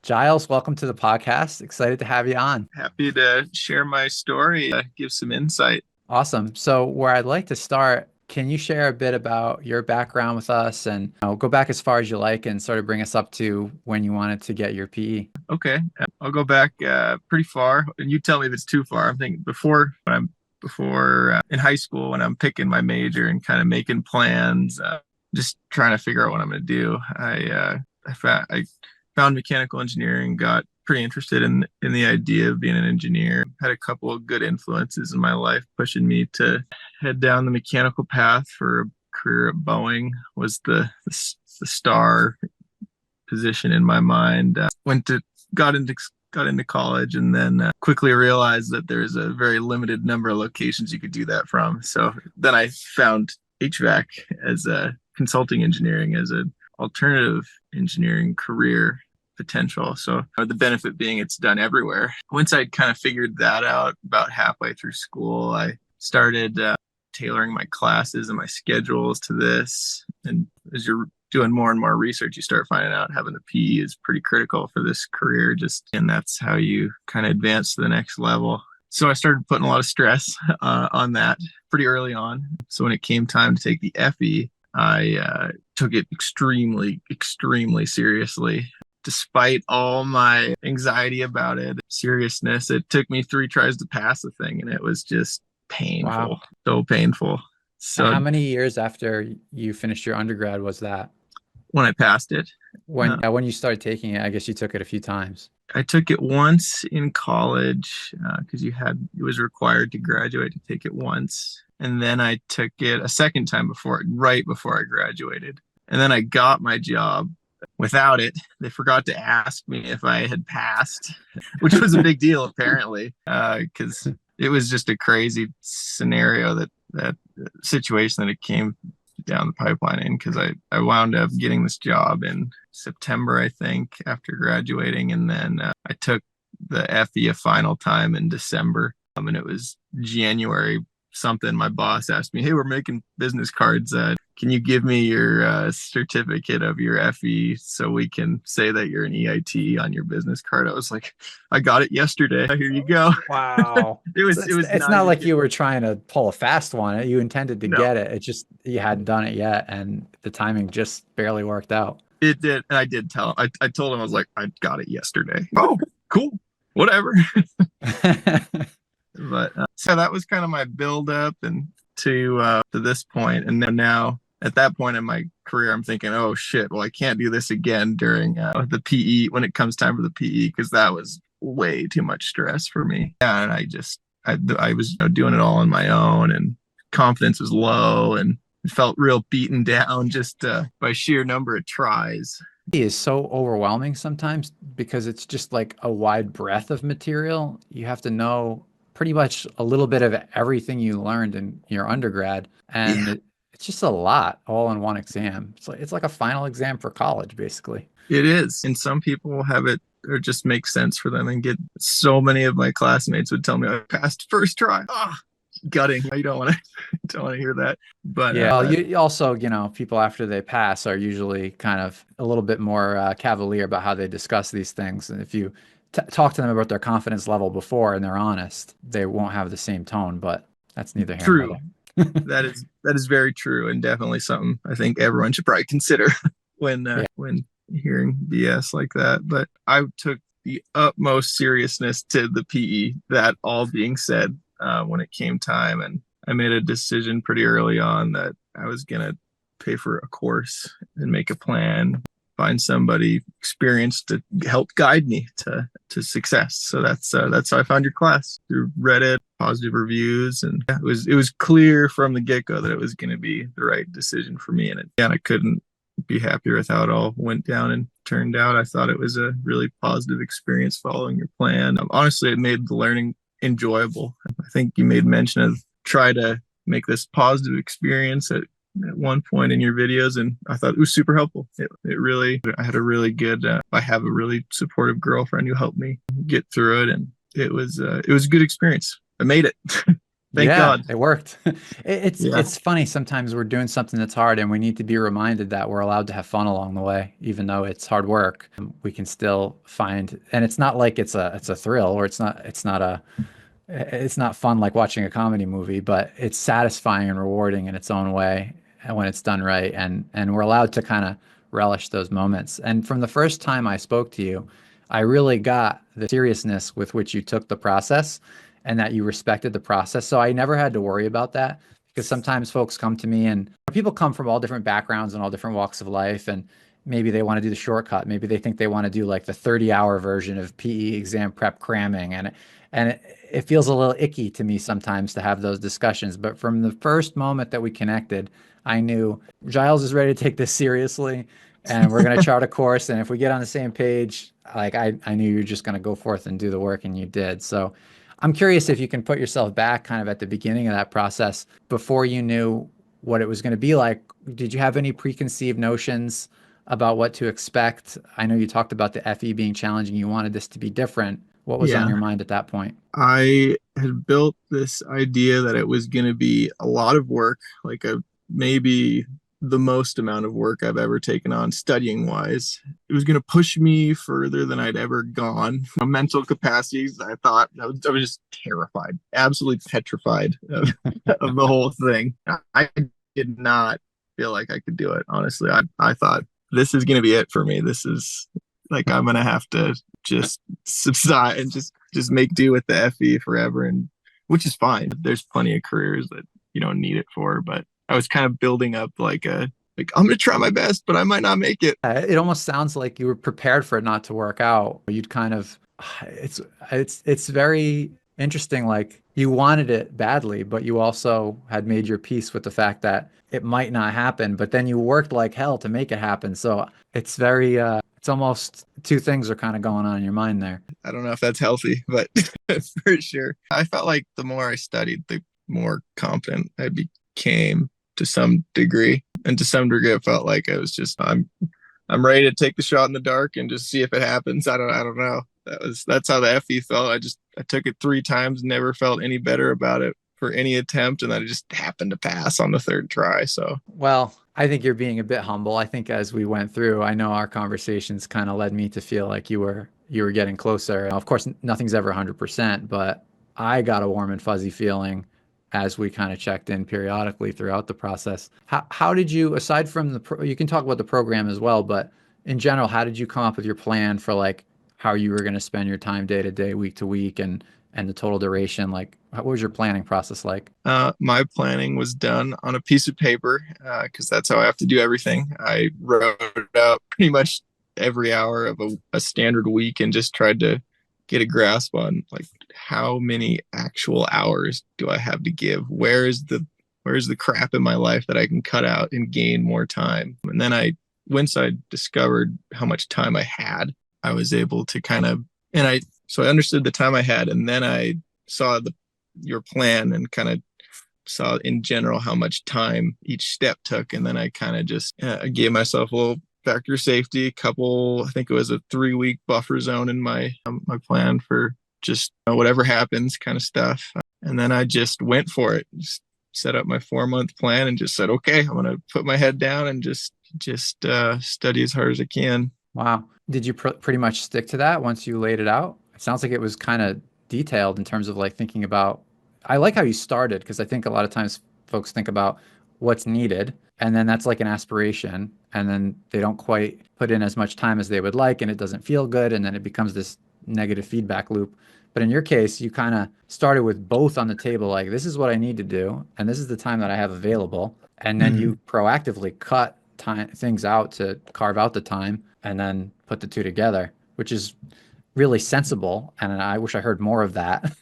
Giles, welcome to the podcast. Excited to have you on. Happy to share my story, give some insight. Awesome. So, where I'd like to start, can you share a bit about your background with us and go back as far as you like and sort of bring us up to when you wanted to get your PE? Okay, I'll go back pretty far, and you tell me if it's too far. I'm thinking before in high school when I'm picking my major and kind of making plans, just trying to figure out what I'm going to do. I found mechanical engineering, got pretty interested in the idea of being an engineer. Had a couple of good influences in my life pushing me to head down the mechanical path. For a career at Boeing was the star position in my mind. Got into college, and then quickly realized that there's a very limited number of locations you could do that from. So then I found HVAC as a consulting engineering as an alternative engineering career potential. So the benefit being it's done everywhere. Once I kind of figured that out about halfway through school, I started tailoring my classes and my schedules to this. And as you're doing more and more research, you start finding out having the PE is pretty critical for this career, and that's how you kind of advance to the next level. So I started putting a lot of stress on that pretty early on. So when it came time to take the FE, I took it extremely, extremely seriously. Despite all my anxiety about it, seriousness, it took me 3 tries to pass the thing, and it was just painful. Wow. So painful. So how many years after you finished your undergrad was that? When I passed it. When you started taking it, I guess you took it a few times. I took it once in college because it was required to graduate to take it once. And then I took it a second time right before I graduated. And then I got my job without it. They forgot to ask me if I had passed, which was a big deal apparently, because it was just a crazy scenario that situation that it came down the pipeline in, because I wound up getting this job in September, I think, after graduating. And then I took the FE a final time in December. And it was January something. My boss asked me, "Hey, we're making business cards. Can you give me your certificate of your FE so we can say that you're an EIT on your business card?" I was like, "I got it yesterday. Here you go." Wow. It's not like you were trying to pull a fast one. You intended to get it. It's just you hadn't done it yet, and the timing just barely worked out. It did. And I did tell him. I told him, I was like, "I got it yesterday." "Oh, cool. Whatever." But so that was kind of my build up and to this point. And then now at that point in my career, I'm thinking, oh shit, well, I can't do this again during the PE when it comes time for the PE, because that was way too much stress for me. Yeah, and I was doing it all on my own, and confidence was low and felt real beaten down just by sheer number of tries. It is so overwhelming sometimes because it's just like a wide breadth of material. You have to know pretty much a little bit of everything you learned in your undergrad, and it's just a lot all in one exam. It's like a final exam for college, basically. It is, and some people have it or just makes sense for them and get. So many of my classmates would tell me I passed first try. Gutting. You don't want to hear that. But yeah, you also, people after they pass are usually kind of a little bit more cavalier about how they discuss these things, and if you talk to them about their confidence level before and they're honest, they won't have the same tone. But that's neither here nor there. That is very true, and definitely something I think everyone should probably consider when hearing BS like that. But I took the utmost seriousness to the PE. That all being said, when it came time, and I made a decision pretty early on that I was gonna pay for a course and make a plan, find somebody experienced to help guide me to success. So that's how I found your class, through Reddit, positive reviews, and it was clear from the get-go that it was going to be the right decision for me. And I couldn't be happier with how it all went down and turned out. I thought it was a really positive experience following your plan. Honestly, it made the learning enjoyable. I think you made mention of try to make this positive experience at one point in your videos, and I thought it was super helpful. It really, I had a really good, I have a really supportive girlfriend who helped me get through it, and it was a good experience. I made it. Thank Yeah, God. it worked. Yeah. It's funny sometimes we're doing something that's hard and we need to be reminded that we're allowed to have fun along the way, even though it's hard work. We can still find, and it's not like it's a thrill or it's not fun like watching a comedy movie, but it's satisfying and rewarding in its own way and when it's done right. And we're allowed to kind of relish those moments. And from the first time I spoke to you, I really got the seriousness with which you took the process and that you respected the process. So I never had to worry about that because sometimes folks come to me and people come from all different backgrounds and all different walks of life and maybe they want to do the shortcut. Maybe they think they want to do like the 30-hour version of PE exam prep cramming and it feels a little icky to me sometimes to have those discussions. But from the first moment that we connected, I knew Giles is ready to take this seriously and we're going to chart a course. And if we get on the same page, like I knew you were just going to go forth and do the work and you did. So I'm curious if you can put yourself back kind of at the beginning of that process before you knew what it was going to be like. Did you have any preconceived notions about what to expect? I know you talked about the FE being challenging. You wanted this to be different. What was on Yeah. your mind at that point? I had built this idea that it was going to be a lot of work, like a maybe the most amount of work I've ever taken on studying wise. It was going to push me further than I'd ever gone. Mental capacities, I thought I was just terrified, absolutely petrified of the whole thing. I did not feel like I could do it, honestly. I thought this is going to be it for me. This is like I'm going to have to just subside and just make do with the FE forever, and which is fine. There's plenty of careers that you don't need it for, but I was kind of building up like I'm gonna try my best, but I might not make it. It almost sounds like you were prepared for it not to work out. You'd kind of, it's it's very interesting. Like you wanted it badly, but you also had made your peace with the fact that it might not happen. But then you worked like hell to make it happen. So it's very, it's almost two things are kind of going on in your mind there. I don't know if that's healthy, but for sure. I felt like the more I studied, the more confident I became to some degree. And to some degree, it felt like I was just I'm ready to take the shot in the dark and just see if it happens. I don't know. That's how the FE felt. I took it 3 times, never felt any better about it for any attempt, and then it just happened to pass on the third try. So Well, I think you're being a bit humble. I think as we went through, I know our conversations kind of led me to feel like you were getting closer. Of course, nothing's ever 100%, but I got a warm and fuzzy feeling as we kind of checked in periodically throughout the process. How did you, aside from you can talk about the program as well, but in general, how did you come up with your plan for like how you were going to spend your time day to day, week to week, and the total duration? Like, what was your planning process like? my planning was done on a piece of paper because that's how I have to do everything. I wrote out pretty much every hour of a standard week and just tried to get a grasp on like how many actual hours do I have to give? Where's the crap in my life that I can cut out and gain more time? And then once I discovered how much time I had, I was able to kind of, and I understood the time I had, and then I saw your plan and kind of saw in general how much time each step took, and then I kind of just gave myself a little factor of safety, couple, I think it was a 3-week buffer zone in my plan for just whatever happens kind of stuff. And then I just went for it, just set up my 4-month plan and just said, okay, I'm gonna put my head down and just study as hard as I can. Wow. Did you pretty much stick to that once you laid it out? It sounds like it was kind of detailed in terms of like thinking about. I like how you started because I think a lot of times folks think about what's needed and then that's like an aspiration and then they don't quite put in as much time as they would like and it doesn't feel good and then it becomes this negative feedback loop. But in your case, you kind of started with both on the table, like this is what I need to do and this is the time that I have available. And then Mm-hmm. you proactively cut time things out to carve out the time and then put the two together, which is really sensible. And I wish I heard more of that.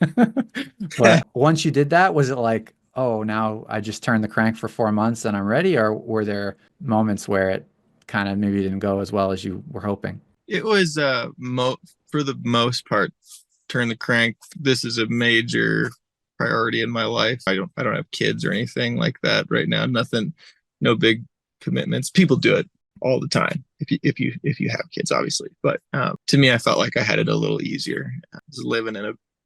But once you did that, was it like, oh, now I just turned the crank for 4 months and I'm ready? Or were there moments where it kind of maybe didn't go as well as you were hoping? It was for the most part turn the crank. This is a major priority in my life. I don't have kids or anything like that right now. Nothing, no big commitments. People do it all the time if you have kids, obviously. But to me, I felt like I had it a little easier. I was living in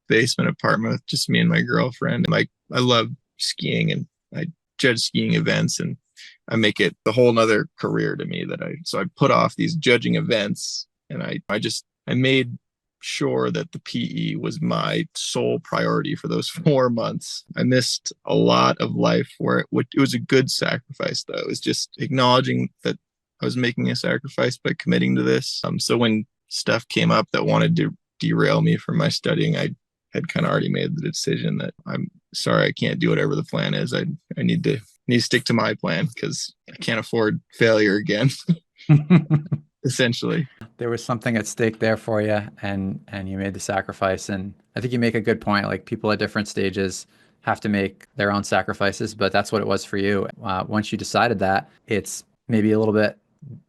basement apartment with just me and my girlfriend. Like I love skiing and I judge skiing events and I make it a whole nother career to me so I put off these judging events and I made sure that the PE was my sole priority for those 4 months. I missed a lot of life where it was a good sacrifice though. It was just acknowledging that I was making a sacrifice by committing to this. So when stuff came up that wanted to derail me from my studying, I had kind of already made the decision that I'm sorry, I can't do whatever the plan is. I need to stick to my plan because I can't afford failure again. Essentially. There was something at stake there for you, and you made the sacrifice. And I think you make a good point. Like people at different stages have to make their own sacrifices, but that's what it was for you. Once you decided that, it's maybe a little bit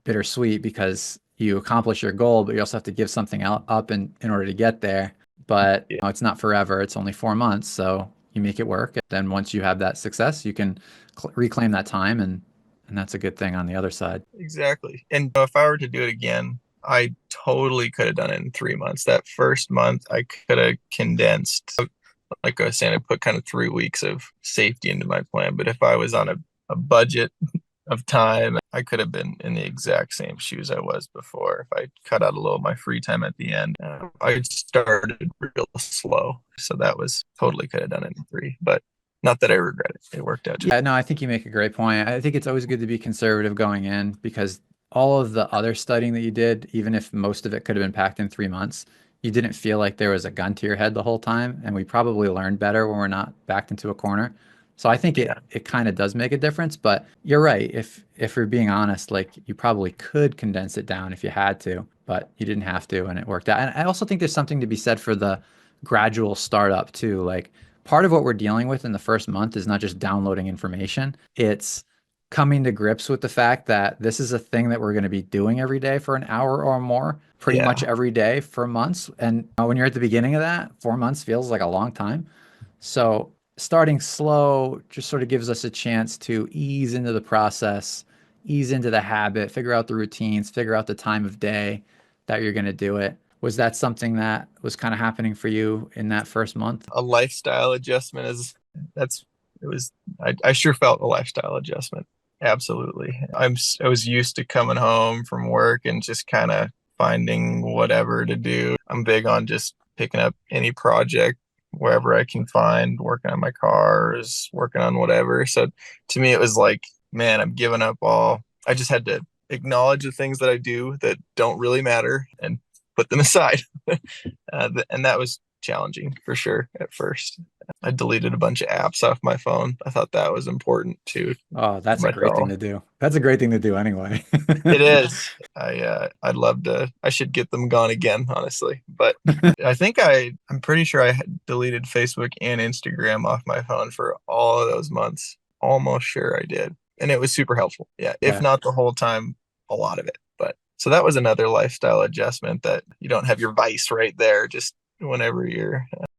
bittersweet because you accomplish your goal, but you also have to give something up in order to get there. But Yeah. it's not forever. It's only 4 months, so you make it work. And then once you have that success, you can reclaim that time, and that's a good thing on the other side. Exactly. And if I were to do it again, I totally could have done it in 3 months. That first month, I could have condensed, like I was saying, I put kind of 3 weeks of safety into my plan. But if I was on a budget of time, I could have been in the exact same shoes I was before. If I cut out a little of my free time at the end, I started real slow. So that was totally could have done it in 3. But not that I regret it. It worked out. Yeah, no, I think you make a great point. I think it's always good to be conservative going in because all of the other studying that you did, even if most of it could have been packed in 3 months, you didn't feel like there was a gun to your head the whole time. And we probably learned better when we're not backed into a corner. So I think Yeah. it kind of does make a difference. But you're right. If we're being honest, like you probably could condense it down if you had to, but you didn't have to, and it worked out. And I also think there's something to be said for the gradual startup too. Like part of what we're dealing with in the first month is not just downloading information. It's coming to grips with the fact that this is a thing that we're going to be doing every day for an hour or more, pretty much Yeah. every day for months. And when you're at the beginning of that, 4 months feels like a long time. So starting slow just sort of gives us a chance to ease into the process, ease into the habit, figure out the routines, figure out the time of day that you're going to do it. Was that something that was kind of happening for you in that first month? A lifestyle adjustment is that's it was I sure felt a lifestyle adjustment. Absolutely. I was used to coming home from work and just kind of finding whatever to do. I'm big on just picking up any project wherever I can find, working on my cars, working on whatever. So to me it was like, man, I'm giving up all. I just had to acknowledge the things that I do that don't really matter and put them aside. And that was challenging for sure at first. I deleted a bunch of apps off my phone. I thought that was important too. Oh, that's a My great thing goal. to do. That's a great thing to do anyway. It is. I'd love to. I should get them gone again, honestly. But I'm pretty sure I had deleted Facebook and Instagram off my phone for all of those months. Almost sure I did, and it was super helpful. Yeah, if Yeah. not the whole time, a lot of it. But so that was another lifestyle adjustment that you don't have your vice right there, just whenever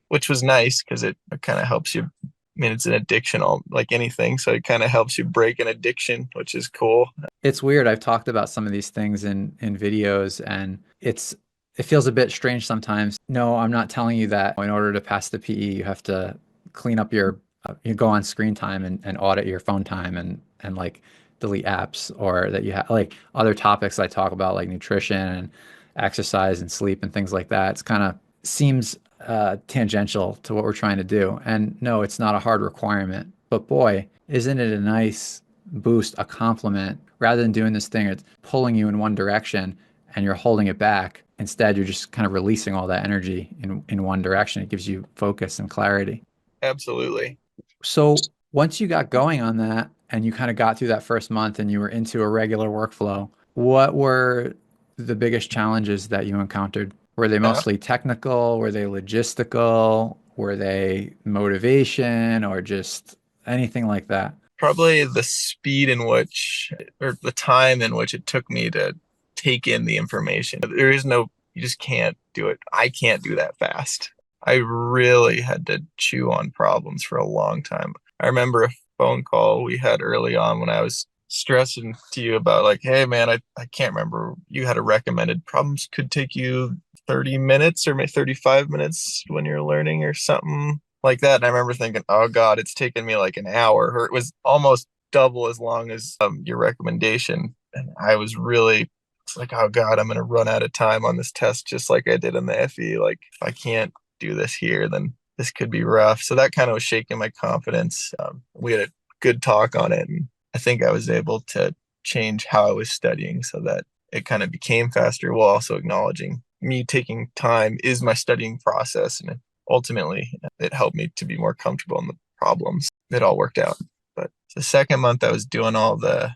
which was nice because it kind of helps you. I mean, it's an addiction, all like anything, so it kind of helps you break an addiction, which is cool. It's weird. I've talked about some of these things in videos, and it feels a bit strange sometimes. No, I'm not telling you that in order to pass the PE, you have to clean up you go on screen time and audit your phone time and like delete apps, or that you have like other topics I talk about like nutrition and exercise and sleep and things like that. It's kind of seems tangential to what we're trying to do. And no, it's not a hard requirement. But boy, isn't it a nice boost, a compliment, rather than doing this thing it's pulling you in one direction and you're holding it back. Instead, you're just kind of releasing all that energy in one direction. It gives you focus and clarity. Absolutely. So once you got going on that and you kind of got through that first month and you were into a regular workflow, what were the biggest challenges that you encountered? Were they Yeah. mostly technical? Were they logistical? Were they motivation or just anything like that? Probably the speed in which, or the time in which it took me to take in the information. There is no, you just can't do it. I can't do that fast. I really had to chew on problems for a long time. I remember a phone call we had early on when I was stressing to you about like, hey man, I can't remember. You had a recommended problems could take you 30 minutes or maybe 35 minutes when you're learning or something like that. And I remember thinking, oh God, it's taken me like an hour, or it was almost double as long as your recommendation. And I was really, it's like, oh God, I'm going to run out of time on this test just like I did in the FE. Like, if I can't do this here, then this could be rough. So that kind of was shaking my confidence. We had a good talk on it, and I think I was able to change how I was studying so that it kind of became faster while also acknowledging me taking time is my studying process. And ultimately, it helped me to be more comfortable in the problems. It all worked out. But the second month, I was doing all the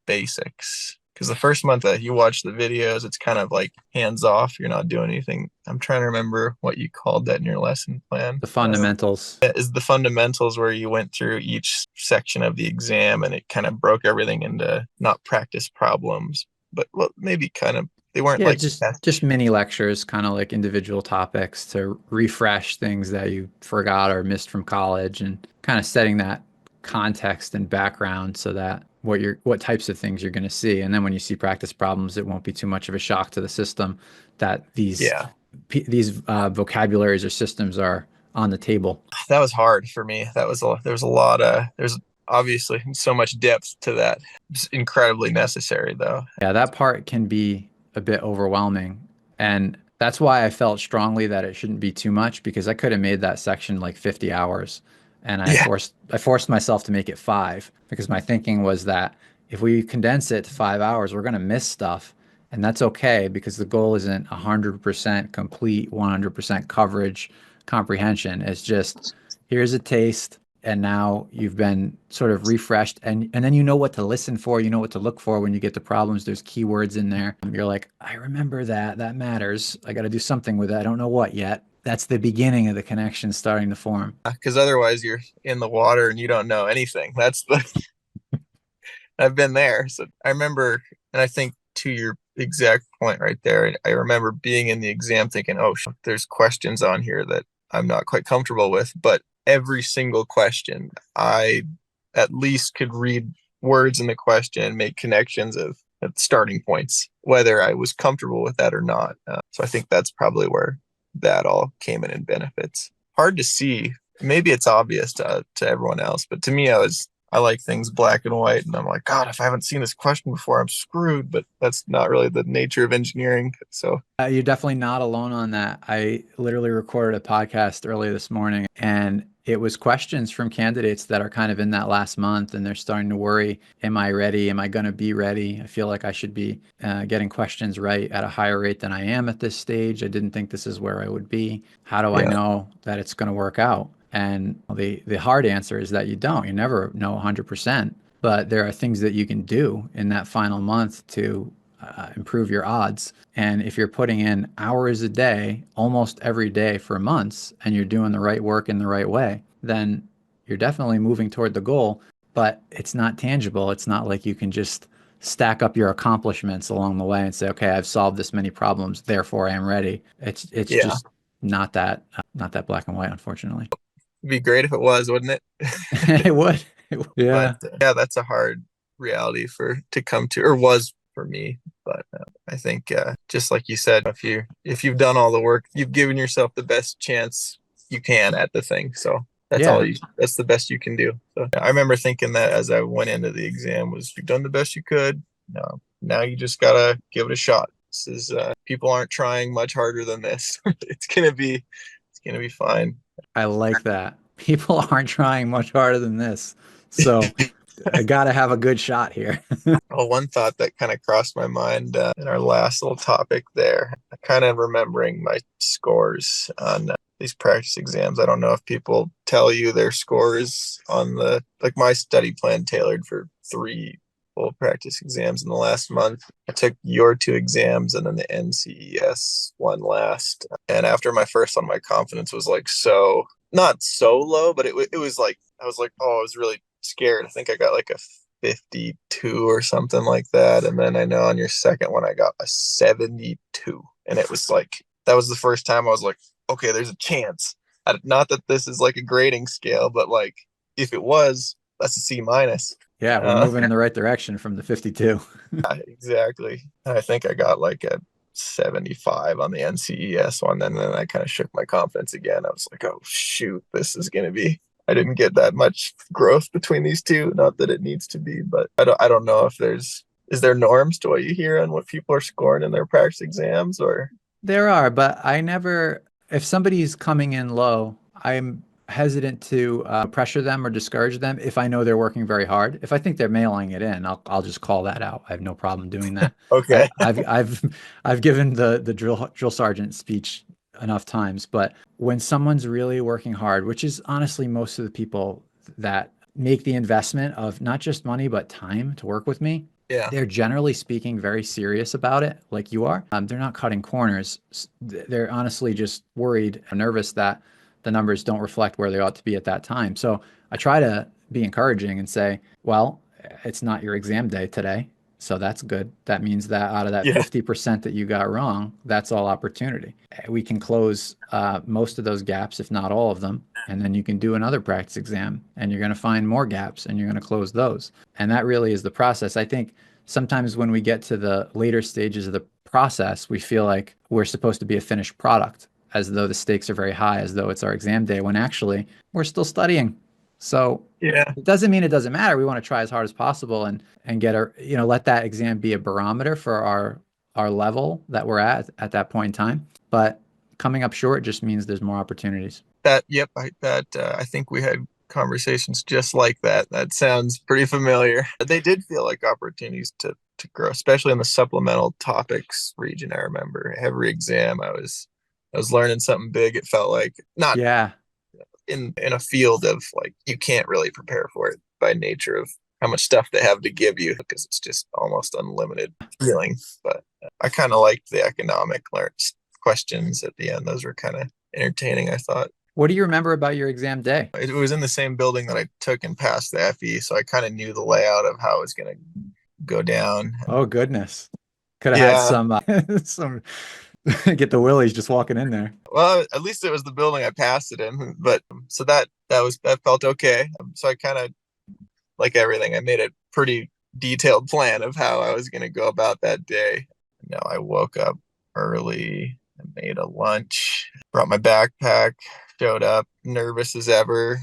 basics. Because the first month that you watch the videos, it's kind of like hands off. You're not doing anything. I'm trying to remember what you called that in your lesson plan. The fundamentals. Is the fundamentals where you went through each section of the exam and it kind of broke everything into not practice problems, but well, maybe kind of they weren't Yeah, like just mini lectures, kind of like individual topics to refresh things that you forgot or missed from college, and kind of setting that context and background so that what types of things you're going to see. And then when you see practice problems, it won't be too much of a shock to the system that yeah. these vocabularies or systems are on the table. That was hard for me. There was a lot of there's obviously so much depth to that. It's incredibly necessary though. Yeah, that part can be a bit overwhelming. And that's why I felt strongly that it shouldn't be too much, because I could have made that section like 50 hours. And Yeah, I forced myself to make it 5, because my thinking was that if we condense it to 5 hours, we're going to miss stuff. And that's okay, because the goal isn't 100% complete, 100% coverage comprehension. It's just, here's a taste, and now you've been sort of refreshed, and then you know what to listen for, you know what to look for when you get the problems. There's keywords in there. You're like, I remember that. That matters. I got to do something with it. I don't know what yet. That's the beginning of the connection starting to form. because otherwise you're in the water and you don't know anything. That's the I've been there. So I remember, and I think to your exact point right there, I remember being in the exam thinking, oh, there's questions on here that I'm not quite comfortable with. But every single question, I at least could read words in the question and make connections of starting points, whether I was comfortable with that or not. So I think that's probably where that all came in and benefits. Hard to see. Maybe it's obvious to everyone else, but to me, I like things black and white, and I'm like, God, if I haven't seen this question before, I'm screwed. But that's not really the nature of engineering. So You're definitely not alone on that. I literally recorded a podcast earlier this morning, and it was questions from candidates that are kind of in that last month, and they're starting to worry, am I ready? Am I going to be ready? I feel like I should be getting questions right at a higher rate than I am at this stage. I didn't think this is where I would be. How do I yeah, know that it's going to work out? And the hard answer is that you don't. You never know 100%, but there are things that you can do in that final month to improve your odds. And if you're putting in hours a day, almost every day for months, and you're doing the right work in the right way, then you're definitely moving toward the goal, but it's not tangible. It's not like you can just stack up your accomplishments along the way and say, okay, I've solved this many problems, therefore I am ready. It's yeah, just not that black and white, unfortunately. it'd be great if it was, wouldn't it? It would. But Yeah. yeah, that's a hard reality for to come to, or was for me. But I think just like you said, if you've done all the work, you've given yourself the best chance you can at the thing. So Yeah. that's the best you can do. So I remember thinking that as I went into the exam was you've done the best you could. Now you just gotta give it a shot. This is people aren't trying much harder than this. It's gonna be fine. I like that. People aren't trying much harder than this. So I got to have a good shot here. Well, one thought that kind of crossed my mind in our last little topic there, kind of remembering my scores on these practice exams. I don't know if people tell you their scores on like my study plan tailored for 3 full practice exams in the last month. I took your 2 exams and then the NCES one last. And after my first one, my confidence was like not so low, but it was like, I was like, oh, I was really scared. I think I got like a 52 or something like that. And then I know on your second one, I got a 72. And it was like, that was the first time I was like, okay, there's a chance. Not that this is like a grading scale, but like if it was, that's a C minus. Yeah, we're Uh, moving in the right direction from the 52. exactly. And I think I got like a 75 on the NCES one. And then I kind of shook my confidence again. I was like, oh, shoot, this is going to be. I didn't get that much growth between these two. Not that it needs to be, but I don't know if is there norms to what you hear on what people are scoring in their practice exams or There are, but I never, if somebody's coming in low, I'm hesitant to pressure them or discourage them if I know they're working very hard. If I think they're mailing it in, I'll just call that out. I have no problem doing that. okay. I've given the drill sergeant speech enough times, but when someone's really working hard, which is honestly most of the people that make the investment of not just money but time to work with me, Yeah. they're generally speaking very serious about it, like you are. They're not cutting corners. They're honestly just worried, nervous that the numbers don't reflect where they ought to be at that time. So I try to be encouraging and say, well, it's not your exam day today. So that's good. That means that out of that Yeah. 50% that you got wrong, that's all opportunity. We can close most of those gaps, if not all of them. And then you can do another practice exam and you're going to find more gaps and you're going to close those. And that really is the process. I think sometimes when we get to the later stages of the process, we feel like we're supposed to be a finished product, as though the stakes are very high, as though it's our exam day, when actually we're still studying. So Yeah. it doesn't mean it doesn't matter. We want to try as hard as possible and get our, let that exam be a barometer for our level that we're at that point in time. But coming up short just means there's more opportunities. That, yep, I think we had conversations just like that. That sounds pretty familiar. They did feel like opportunities to grow, especially in the supplemental topics region. I remember every exam I was learning something big. It felt like not Yeah. in a field of like you can't really prepare for it by nature of how much stuff they have to give you because it's just almost unlimited feeling. But I kind of liked the economic questions at the end. Those were kind of entertaining, I thought. What do you remember about your exam day? It was in the same building that I took and passed the FE, so I kind of knew the layout of how it was going to go down. Oh goodness. Could have had Yeah, some some get the willies just walking in there. well, at least it was the building I passed it in. But so that felt okay. So I kind of like everything. I made a pretty detailed plan of how I was going to go about that day. You know, I woke up early, I made a lunch, brought my backpack, showed up nervous as ever,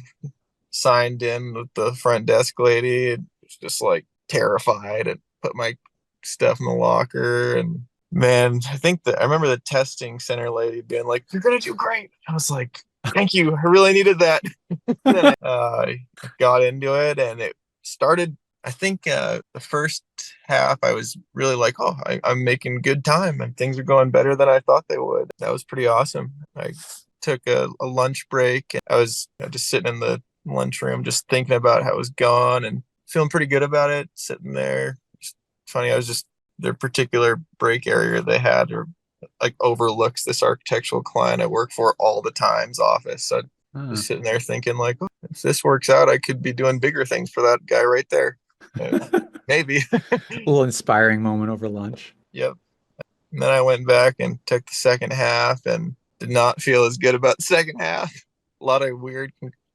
signed in with the front desk lady, was just like terrified and put my stuff in the locker. And man, I think that I remember the testing center lady being like, "You're gonna do great." I was like, "Thank you, I really needed that." Then I got into it, and it started. I think the first half, I was really like, "Oh, I'm making good time, and things are going better than I thought they would." That was pretty awesome. I took a lunch break. I was just sitting in the lunchroom, just thinking about how it was gone and feeling pretty good about it. Sitting there, just funny. I was just their particular break area they had, or like overlooks this architectural client I work for all the time's office. So Huh. just sitting there thinking like, oh, if this works out, I could be doing bigger things for that guy right there. Maybe. A little inspiring moment over lunch. Yep. And then I went back and took the second half and did not feel as good about the second half. A lot of weird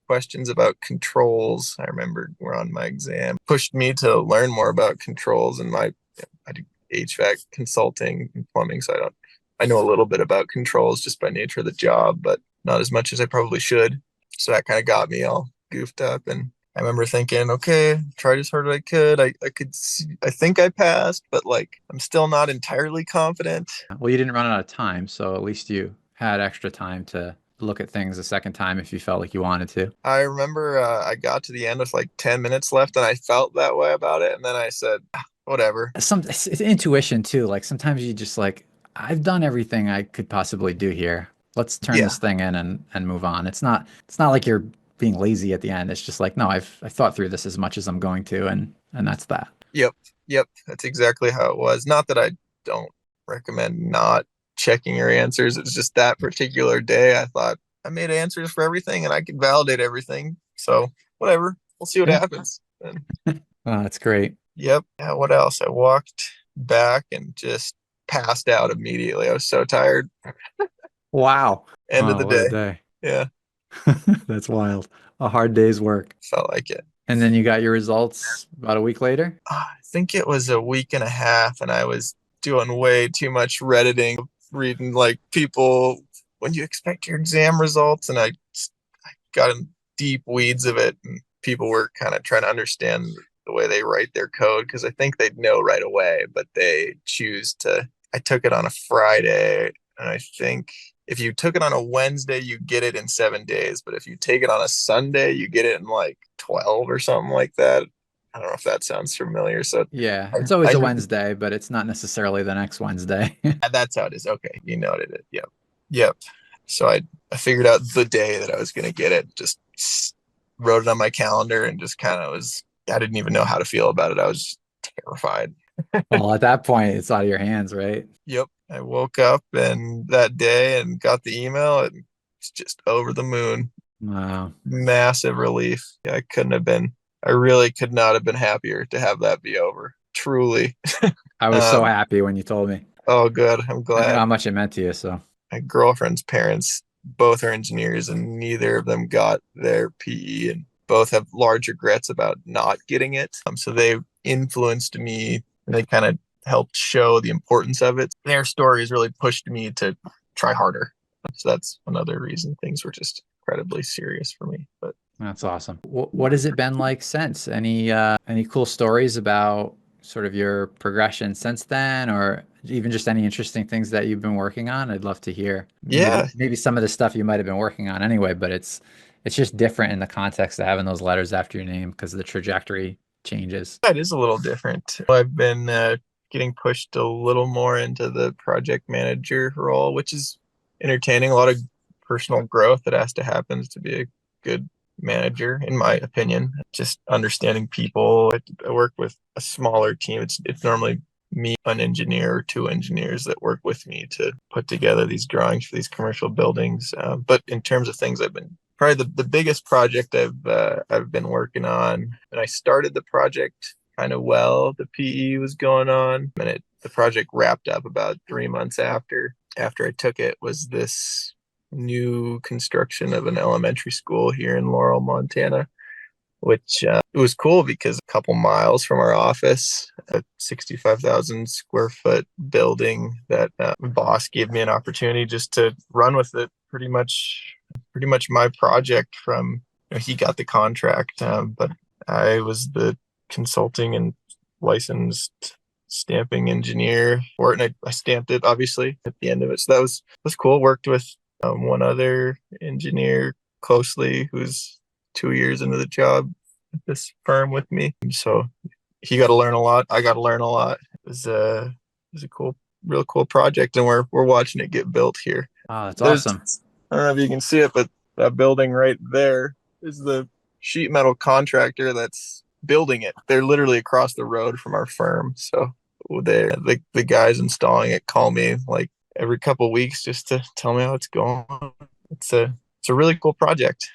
questions about controls. I remember were on my exam. Pushed me to learn more about controls and I do HVAC consulting and plumbing, so I know a little bit about controls just by nature of the job, but not as much as I probably should. So that kind of got me all goofed up. And I remember thinking, okay, tried as hard as I could. I could see, I think I passed, but like I'm still not entirely confident. Well, you didn't run out of time, so at least you had extra time to look at things a second time if you felt like you wanted to. I remember I got to the end with like 10 minutes left and I felt that way about it. And then I said, "Ah, whatever." It's intuition too. Like sometimes you just like, I've done everything I could possibly do here. Let's turn Yeah. this thing in and move on. It's not like you're being lazy at the end. It's just like, no, I thought through this as much as I'm going to, and that's that. Yep. Yep. That's exactly how it was. Not that I don't recommend not checking your answers. It's just that particular day, I thought I made answers for everything and I could validate everything. So whatever. We'll see what Yeah. happens. And Oh, that's great. yep. Yeah, what else? I walked back and just passed out immediately. I was so tired. Wow. End of Oh, the what a day. day. Yeah. That's wild. A hard day's work. Felt like it. And then you got your results about a week later? I think it was a week and a half, and I was doing way too much Redditing, reading like people when you expect your exam results, and I got in deep weeds of it, and people were kind of trying to understand the way they write their code because I think they'd know right away, but they choose to. I took it on a Friday, and I think if you took it on a Wednesday, you get it in 7 days. But if you take it on a Sunday, you get it in like 12 or something like that. I don't know if that sounds familiar. So Yeah, I, it's always I a Wednesday, but it's not necessarily the next Wednesday. that's how it is. Okay, you noted it. Yep, yep. So I figured out the day that I was gonna get it. Just wrote it on my calendar and just kind of was. I didn't even know how to feel about it. I was terrified. Well, at that point, it's out of your hands, right? Yep. I woke up and that day and got the email and it's just over the moon. Wow. Massive relief. I couldn't have been. I really could not have been happier to have that be over. Truly. I was so Um, happy when you told me. oh, good. I'm I know how glad. much it meant to you, so. My girlfriend's parents both are engineers and neither of them got their PE and both have large regrets about not getting it. So they influenced me and they kind of helped show the importance of it. Their stories really pushed me to try harder. So that's another reason things were just incredibly serious for me. But That's awesome. What has it been like since? Any cool stories about sort of your progression since then, or even just any interesting things that you've been working on? I'd love to hear. yeah, Maybe some of the stuff you might have been working on anyway, but it's just different in the context of having those letters after your name because the trajectory changes. it is a little different. I've been getting pushed a little more into the project manager role, which is entertaining. A lot of personal growth that has to happen to be a good manager, in my opinion. Just understanding people. I work with a smaller team. It's normally me, an engineer, or two engineers that work with me to put together these drawings for these commercial buildings. But in terms of things I've been probably the biggest project I've been working on, and I started the project kind of well. The PE was going on, and the project wrapped up about 3 months after I took it. Was this new construction of an elementary school here in Laurel, Montana, which it was cool because a couple miles from our office, a 65,000 square foot building that my boss gave me an opportunity just to run with it. Pretty much my project from, he got the contract, but I was the consulting and licensed stamping engineer for it, and I stamped it obviously at the end of it. So that was cool. Worked with one other engineer closely who's 2 years into the job at this firm with me. So he got to learn a lot. I got to learn a lot. It was a cool, real cool project, and we're watching it get built here. Oh, that's There's awesome. I don't know if you can see it, but that building right there is the sheet metal contractor that's building it. They're literally across the road from our firm. So the guys installing it call me like every couple of weeks just to tell me how it's going. It's a really cool project.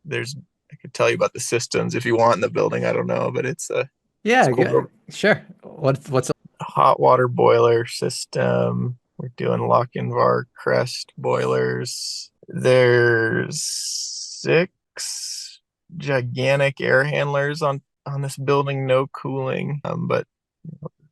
There's I could tell you about the systems if you want in the building. I don't know, but it's Yeah, cool. sure. What's Hot water boiler system. We're doing Lochinvar Crest boilers. There's 6 gigantic air handlers on this building, no cooling, but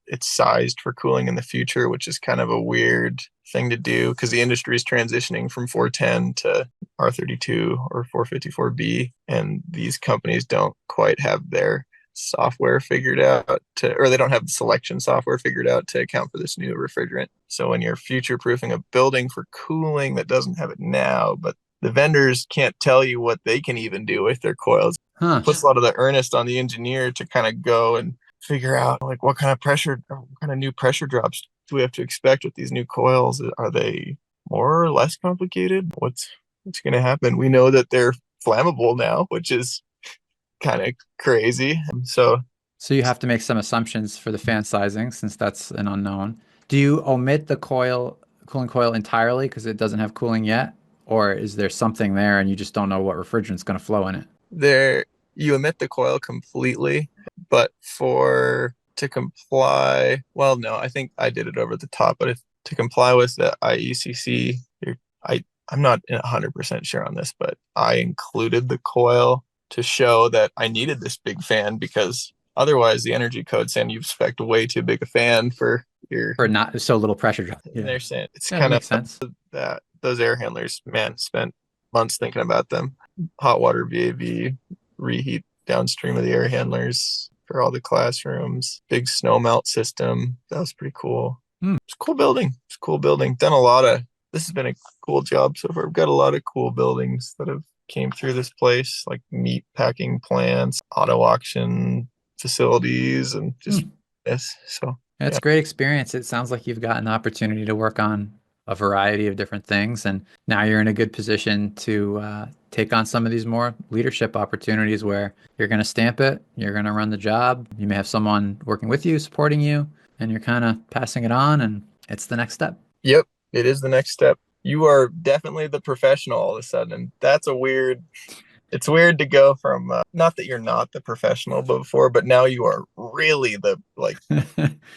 it's sized for cooling in the future, which is kind of a weird thing to do because the industry is transitioning from 410 to R32 or 454B, and these companies don't quite have their software figured out or they don't have the selection software figured out to account for this new refrigerant. So when you're future proofing a building for cooling that doesn't have it now, but the vendors can't tell you what they can even do with their coils. huh? It puts a lot of the earnest on the engineer to kind of go and figure out like what kind of pressure or what kind of new pressure drops do we have to expect with these new coils? Are they more or less complicated? What's going to happen? We know that they're flammable now, which is kind of crazy. So you have to make some assumptions for the fan sizing since that's an unknown. Do you omit the cooling coil entirely because it doesn't have cooling yet? Or is there something there and you just don't know what refrigerant's going to flow in it? there you emit the coil completely, but for to comply, well, no, I think I did it over the top, but if to comply with the IECC, I'm not 100% sure on this, but I included the coil to show that I needed this big fan because Otherwise, the energy code saying you've spec'd way too big a fan for your. For not so little pressure drop. And Yeah. they're saying it's Yeah, that kind of makes sense. that those air handlers, man, spent months thinking about them. Hot water VAV, reheat downstream of the air handlers for all the classrooms. Big snow melt system. That was pretty cool. Hmm. It's a cool building. It's a cool building. Done a lot of. This has been a cool job so far. We've got a lot of cool buildings that have came through this place, like meat packing plants, auto auction facilities, and just this. So That's yeah, a great experience. It sounds like you've got an opportunity to work on a variety of different things, and now you're in a good position to take on some of these more leadership opportunities where you're going to stamp it, you're going to run the job, you may have someone working with you, supporting you, and you're kind of passing it on, and it's the next step. yep, it is the next step. You are definitely the professional all of a sudden. That's a weird. It's weird to go from not that you're not the professional before, but now you are really the like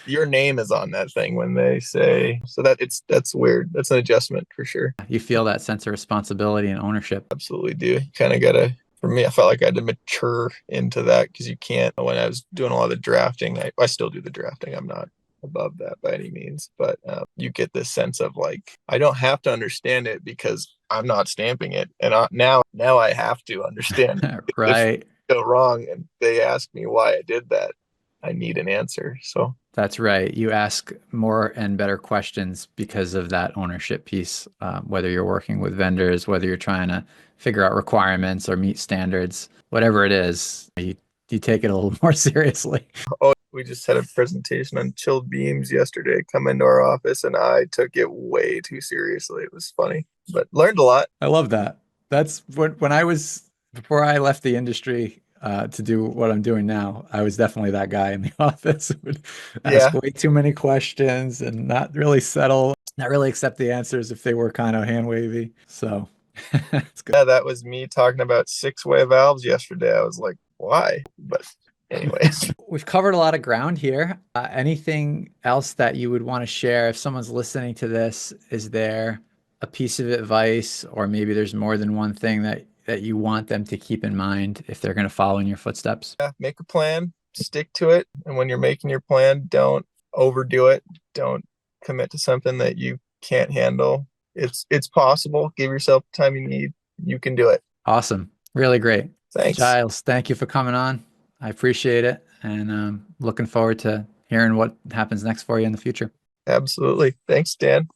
your name is on that thing when they say so that's weird. That's an adjustment for sure. You feel that sense of responsibility and ownership. Absolutely do. You kind of gotta. For me, I felt like I had to mature into that because you can't. When I was doing a lot of the drafting, I still do the drafting. I'm not above that by any means, but you get this sense of like I don't have to understand it because I'm not stamping it, and now I have to understand. If Right. I go wrong and they ask me why I did that, I need an answer. So That's right. You ask more and better questions because of that ownership piece, whether you're working with vendors, whether you're trying to figure out requirements or meet standards, whatever it is, you take it a little more seriously. oh, we just had a presentation on chilled beams yesterday. Come into our office, and I took it way too seriously. It was funny, but learned a lot. I love that. That's when I was before I left the industry to do what I'm doing now. I was definitely that guy in the office who would ask Yeah, way too many questions and not really settle, not really accept the answers if they were kind of hand wavy. So it's good. yeah, that was me talking about six-way valves yesterday. I was like, why? But anyways, We've covered a lot of ground here. Anything else that you would want to share if someone's listening to this? Is there a piece of advice, or maybe there's more than one thing that you want them to keep in mind if they're going to follow in your footsteps? yeah, make a plan, stick to it, and when you're making your plan, don't overdo it. Don't commit to something that you can't handle. It's possible. Give yourself the time you need. You can do it. Awesome. Really great. Thanks. Giles, thank you for coming on. I appreciate it. And looking forward to hearing what happens next for you in the future. Absolutely. Thanks, Dan.